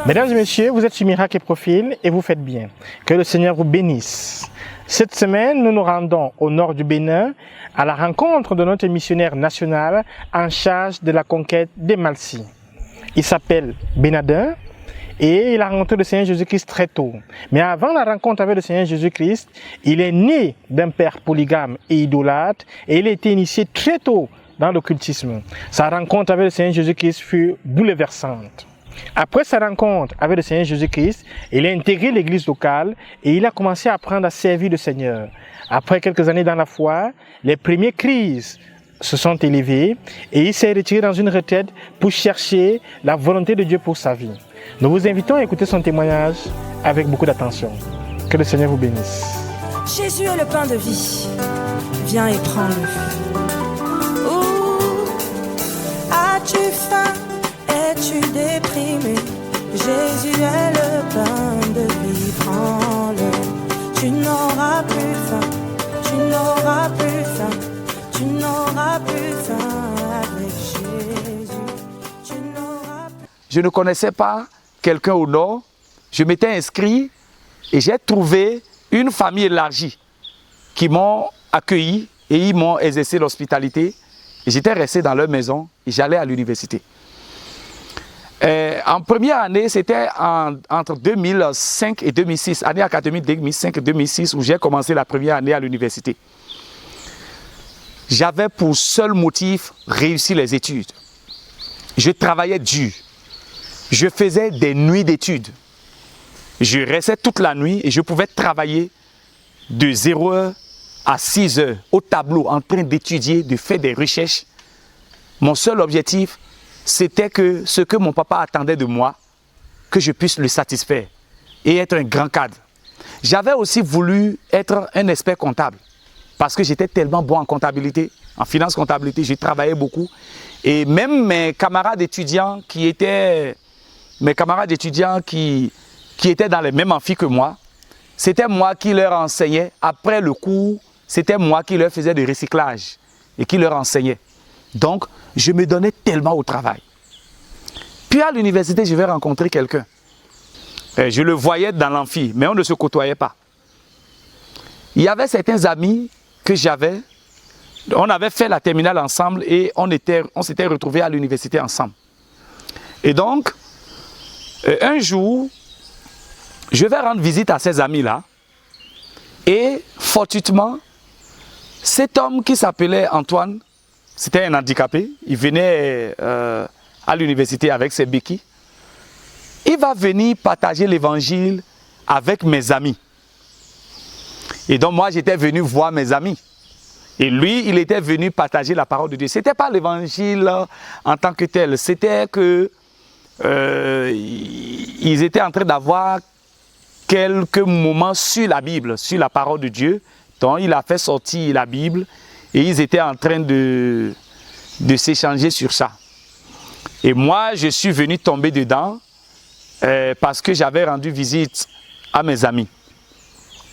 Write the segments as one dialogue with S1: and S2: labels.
S1: Mesdames et messieurs, vous êtes sur Miracle et Profil et vous faites bien. Que le Seigneur vous bénisse. Cette semaine, nous nous rendons au nord du Bénin à la rencontre de notre missionnaire national en charge de la conquête des Malcis. Il s'appelle Bénadin et il a rencontré le Seigneur Jésus-Christ très tôt. Mais avant la rencontre avec le Seigneur Jésus-Christ, il est né d'un père polygame et idolâtre et il a été initié très tôt dans l'occultisme. Sa rencontre avec le Seigneur Jésus-Christ fut bouleversante. Après sa rencontre avec le Seigneur Jésus-Christ, il a intégré l'église locale et il a commencé à apprendre à servir le Seigneur. Après quelques années dans la foi, les premières crises se sont élevées et il s'est retiré dans une retraite pour chercher la volonté de Dieu pour sa vie. Nous vous invitons à écouter son témoignage avec beaucoup d'attention. Que le Seigneur vous bénisse.
S2: Jésus est le pain de vie. Viens et prends-le. Où as-tu faim? Es-tu déprimé? Jésus est le pain de vie, prends-le. Tu n'auras plus faim, tu n'auras plus faim, tu n'auras plus faim avec Jésus. Tu n'auras plus...
S3: Je ne connaissais pas quelqu'un au nord. Je m'étais inscrit et j'ai trouvé une famille élargie qui m'ont accueilli et ils m'ont exercé l'hospitalité. Et j'étais resté dans leur maison et j'allais à l'université. En première année, c'était entre 2005 et 2006, année académique 2005 et 2006, où j'ai commencé la première année à l'université. J'avais pour seul motif réussir les études. Je travaillais dur. Je faisais des nuits d'études. Je restais toute la nuit et je pouvais travailler de 0h à 6h au tableau en train d'étudier, de faire des recherches. Mon seul objectif, c'était que ce que mon papa attendait de moi, que je puisse le satisfaire et être un grand cadre. J'avais aussi voulu être un expert comptable parce que j'étais tellement bon en comptabilité, en finance comptabilité, je travaillais beaucoup. Et même mes camarades étudiants qui étaient dans les mêmes amphis que moi, c'était moi qui leur enseignais. Après le cours, c'était moi qui leur faisais du recyclage et qui leur enseignais. Donc, je me donnais tellement au travail. Puis à l'université, je vais rencontrer quelqu'un. Je le voyais dans l'amphi, mais on ne se côtoyait pas. Il y avait certains amis que j'avais. On avait fait la terminale ensemble et on s'était retrouvés à l'université ensemble. Et donc, un jour, je vais rendre visite à ces amis-là. Et fortuitement, cet homme qui s'appelait Antoine, c'était un handicapé, il venait à l'université avec ses béquilles. Il va venir partager l'évangile avec mes amis. Et donc moi, j'étais venu voir mes amis. Et lui, il était venu partager la parole de Dieu. Ce n'était pas l'évangile en tant que tel, c'était que ils étaient en train d'avoir quelques moments sur la Bible, sur la parole de Dieu. Donc il a fait sortir la Bible. Et ils étaient en train de s'échanger sur ça. Et moi, je suis venu tomber dedans parce que j'avais rendu visite à mes amis.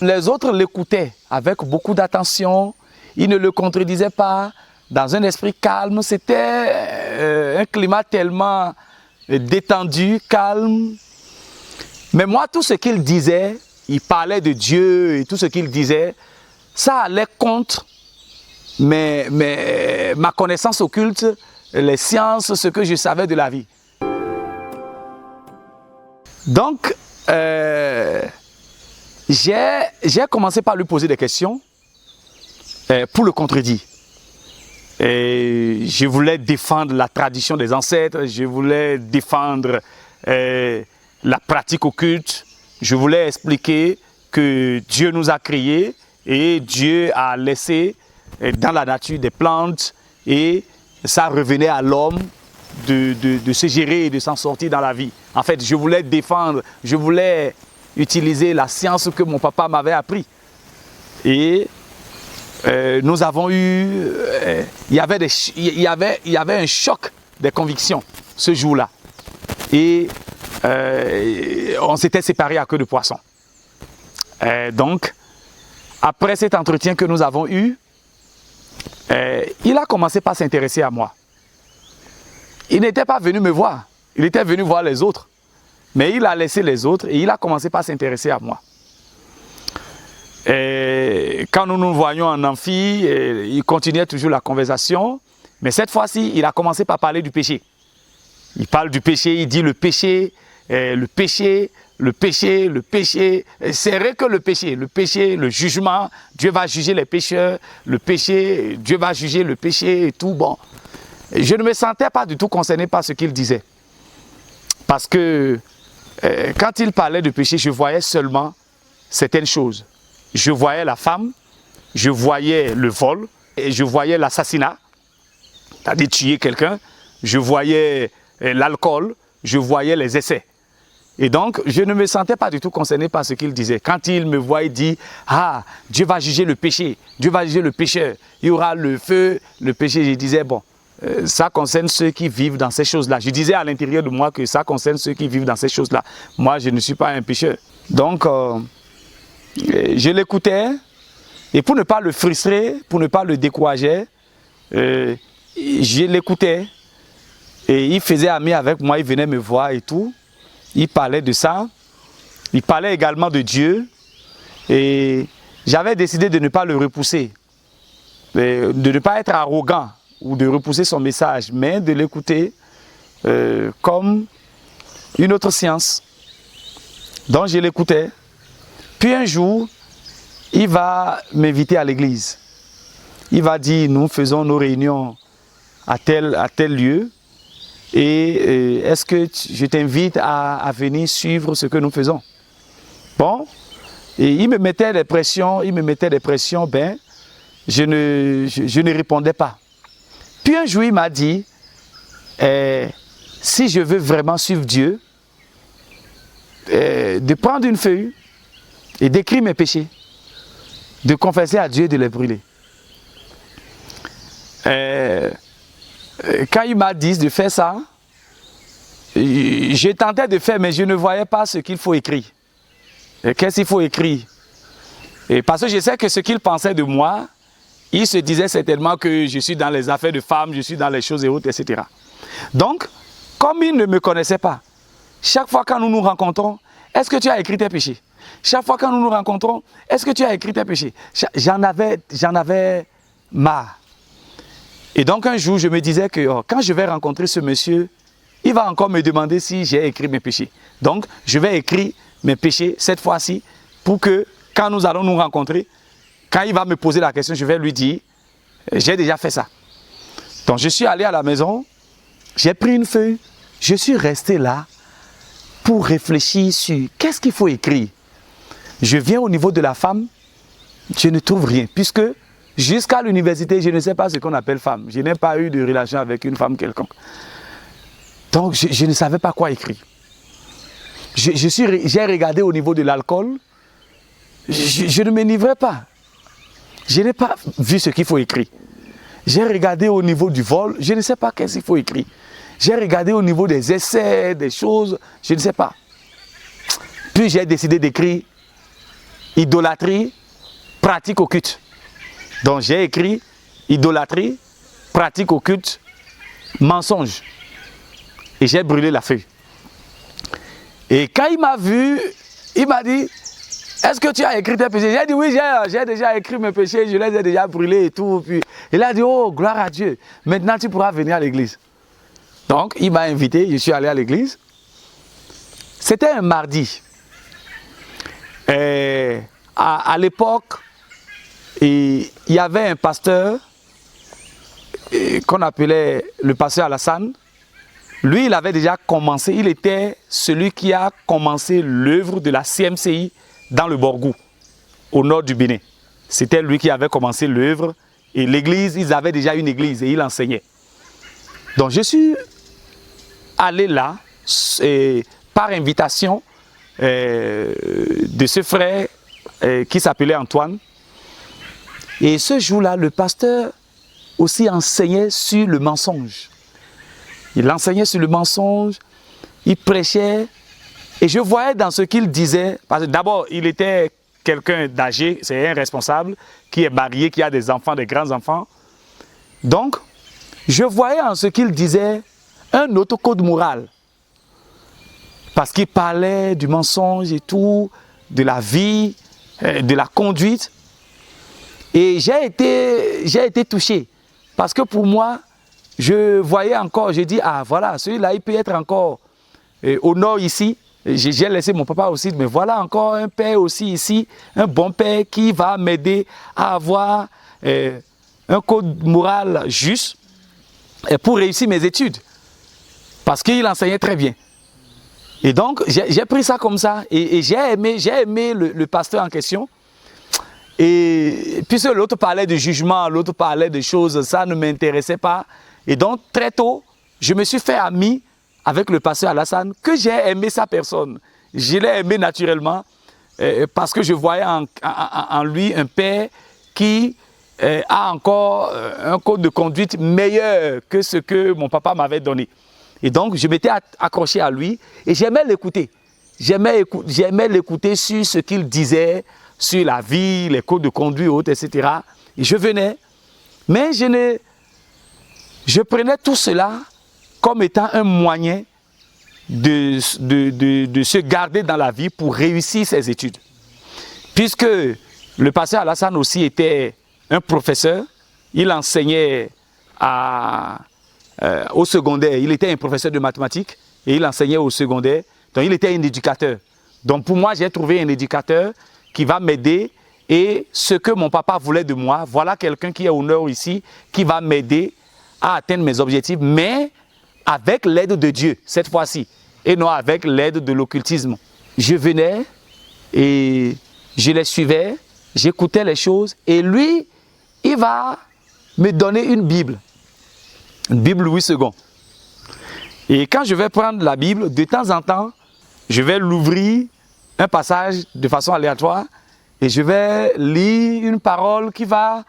S3: Les autres l'écoutaient avec beaucoup d'attention. Ils ne le contredisaient pas dans un esprit calme. C'était un climat tellement détendu, calme. Mais moi, tout ce qu'il disait, il parlait de Dieu et tout ce qu'il disait, ça allait contre ma connaissance occulte, les sciences, ce que je savais de la vie. Donc, j'ai commencé par lui poser des questions pour le contredire. Et je voulais défendre la tradition des ancêtres, je voulais défendre la pratique occulte, je voulais expliquer que Dieu nous a créés et Dieu a laissé dans la nature des plantes et ça revenait à l'homme de se gérer et de s'en sortir dans la vie. En fait, je voulais défendre, je voulais utiliser la science que mon papa m'avait appris. Et nous avons eu, il y avait un choc des convictions ce jour-là. Et on s'était séparés à queue de poisson. Donc, après cet entretien que nous avons eu, il a commencé par s'intéresser à moi. Il n'était pas venu me voir, il était venu voir les autres. Mais il a laissé les autres et il a commencé par s'intéresser à moi. Et quand nous nous voyions en amphi, il continuait toujours la conversation. Mais cette fois-ci, il a commencé par parler du péché. Il parle du péché, il dit le péché, le péché, le péché, le péché. C'est vrai que le péché, le jugement, Dieu va juger les pécheurs, le péché, Dieu va juger le péché et tout. Bon, je ne me sentais pas du tout concerné par ce qu'il disait. Parce que quand il parlait de péché, je voyais seulement certaines choses. Je voyais la femme, je voyais le vol, et je voyais l'assassinat, c'est-à-dire tuer quelqu'un, je voyais l'alcool, je voyais les essais. Et donc, je ne me sentais pas du tout concerné par ce qu'il disait. Quand il me voit, il dit, « Ah, Dieu va juger le péché, Dieu va juger le pécheur, il y aura le feu, le péché. » Je disais, bon, ça concerne ceux qui vivent dans ces choses-là. Je disais à l'intérieur de moi que ça concerne ceux qui vivent dans ces choses-là. Moi, je ne suis pas un pécheur. Donc, je l'écoutais, et pour ne pas le frustrer, pour ne pas le décourager, je l'écoutais, et il faisait ami avec moi, il venait me voir et tout. Il parlait de ça, il parlait également de Dieu, et j'avais décidé de ne pas le repousser, de ne pas être arrogant ou de repousser son message, mais de l'écouter comme une autre science. Donc je l'écoutais. Puis un jour, il va m'inviter à l'église. Il va dire, nous faisons nos réunions à tel lieu. Et est-ce que je t'invite à venir suivre ce que nous faisons? Bon, et il me mettait des pressions, ben, je ne répondais pas. Puis un jour, il m'a dit, si je veux vraiment suivre Dieu, de prendre une feuille et d'écrire mes péchés, de confesser à Dieu et de les brûler. Quand il m'a dit de faire ça, je tentais de faire, mais je ne voyais pas ce qu'il faut écrire. Qu'est-ce qu'il faut écrire? Et parce que je sais que ce qu'il pensait de moi, il se disait certainement que je suis dans les affaires de femmes, je suis dans les choses et autres, etc. Donc, comme il ne me connaissait pas, chaque fois quand nous nous rencontrons, est-ce que tu as écrit tes péchés? Chaque fois quand nous nous rencontrons, est-ce que tu as écrit tes péchés? J'en avais marre. Et donc un jour, je me disais que quand je vais rencontrer ce monsieur, il va encore me demander si j'ai écrit mes péchés. Donc, je vais écrire mes péchés cette fois-ci pour que quand nous allons nous rencontrer, quand il va me poser la question, je vais lui dire, j'ai déjà fait ça. Donc, je suis allé à la maison, j'ai pris une feuille, je suis resté là pour réfléchir sur qu'est-ce qu'il faut écrire. Je viens au niveau de la femme, je ne trouve rien, puisque jusqu'à l'université, je ne sais pas ce qu'on appelle femme. Je n'ai pas eu de relation avec une femme quelconque. Donc, je ne savais pas quoi écrire. J'ai regardé au niveau de l'alcool, je ne m'enivrais pas. Je n'ai pas vu ce qu'il faut écrire. J'ai regardé au niveau du vol, je ne sais pas qu'est-ce qu'il faut écrire. J'ai regardé au niveau des essais, des choses, je ne sais pas. Puis j'ai décidé d'écrire idolâtrie, pratique occulte. Donc j'ai écrit idolâtrie, pratique occulte, mensonge. Et j'ai brûlé la feuille. Et quand il m'a vu, il m'a dit, est-ce que tu as écrit tes péchés? J'ai dit oui, j'ai déjà écrit mes péchés, je les ai déjà brûlés et tout. Puis il a dit, oh, gloire à Dieu, maintenant tu pourras venir à l'église. Donc il m'a invité, je suis allé à l'église. C'était un mardi. À l'époque, il y avait un pasteur qu'on appelait le pasteur Alassane. Lui, il avait déjà commencé, il était celui qui a commencé l'œuvre de la CMCI dans le Borgou, au nord du Bénin. C'était lui qui avait commencé l'œuvre et l'église, ils avaient déjà une église et il enseignait. Donc je suis allé là par invitation de ce frère qui s'appelait Antoine. Et ce jour-là, le pasteur aussi enseignait sur le mensonge. Il enseignait sur le mensonge, il prêchait, et je voyais dans ce qu'il disait, parce que d'abord, il était quelqu'un d'âgé, c'est un responsable, qui est marié, qui a des enfants, des grands-enfants. Donc, je voyais en ce qu'il disait un autre code moral parce qu'il parlait du mensonge et tout, de la vie, de la conduite. Et j'ai été touché. Parce que pour moi, je voyais encore, je dis, ah voilà, celui-là, il peut être encore au nord ici. J'ai laissé mon papa aussi, mais voilà encore un père aussi ici, un bon père qui va m'aider à avoir un code moral juste pour réussir mes études. Parce qu'il enseignait très bien. Et donc, j'ai pris ça comme ça. Et j'ai aimé le pasteur en question. Et puisque l'autre parlait de jugement, l'autre parlait de choses, ça ne m'intéressait pas. Et donc, très tôt, je me suis fait ami avec le pasteur Alassane, que j'ai aimé sa personne. Je l'ai aimé naturellement parce que je voyais en lui un père qui a encore un code de conduite meilleur que ce que mon papa m'avait donné. Et donc, je m'étais accroché à lui et j'aimais l'écouter. J'aimais l'écouter sur ce qu'il disait, sur la vie, les codes de conduite, autres, etc. Et je venais, mais je prenais tout cela comme étant un moyen de se garder dans la vie pour réussir ses études. Puisque le pasteur Alassane aussi était un professeur, il enseignait au secondaire, il était un professeur de mathématiques et il enseignait au secondaire, donc il était un éducateur. Donc pour moi, j'ai trouvé un éducateur qui va m'aider et ce que mon papa voulait de moi, voilà quelqu'un qui est au nord ici, qui va m'aider à atteindre mes objectifs, mais avec l'aide de Dieu, cette fois-ci, et non avec l'aide de l'occultisme. Je venais et je les suivais, j'écoutais les choses, et lui, il va me donner une Bible Louis II. Et quand je vais prendre la Bible, de temps en temps, je vais l'ouvrir, un passage de façon aléatoire, et je vais lire une parole qui va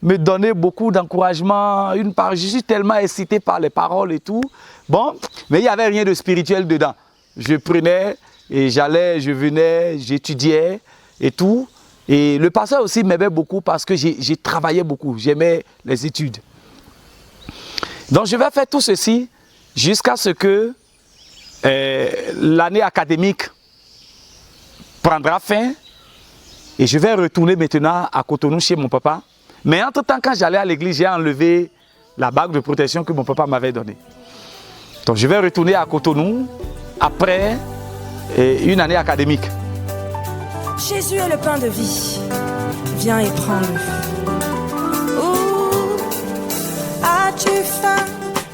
S3: me donner beaucoup d'encouragement. Je suis tellement excité par les paroles et tout. Bon, mais il n'y avait rien de spirituel dedans. Je prenais et j'allais, je venais, j'étudiais et tout. Et le pasteur aussi m'aimait beaucoup parce que j'ai travaillé beaucoup. J'aimais les études. Donc je vais faire tout ceci jusqu'à ce que l'année académique prendra fin. Et je vais retourner maintenant à Cotonou chez mon papa. Mais entre-temps, quand j'allais à l'église, j'ai enlevé la bague de protection que mon papa m'avait donnée. Donc je vais retourner à Cotonou après une année académique.
S2: Jésus est le pain de vie. Viens et prends-le. Où as-tu faim?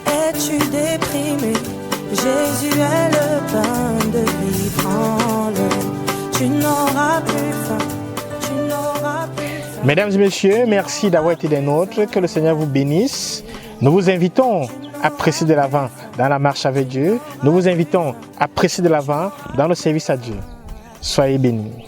S2: Es-tu déprimé? Jésus est le pain de vie. Prends-le. Tu n'auras plus faim.
S1: Mesdames et messieurs, merci d'avoir été des nôtres. Que le Seigneur vous bénisse. Nous vous invitons à presser de l'avant dans la marche avec Dieu. Nous vous invitons à presser de l'avant dans le service à Dieu. Soyez bénis.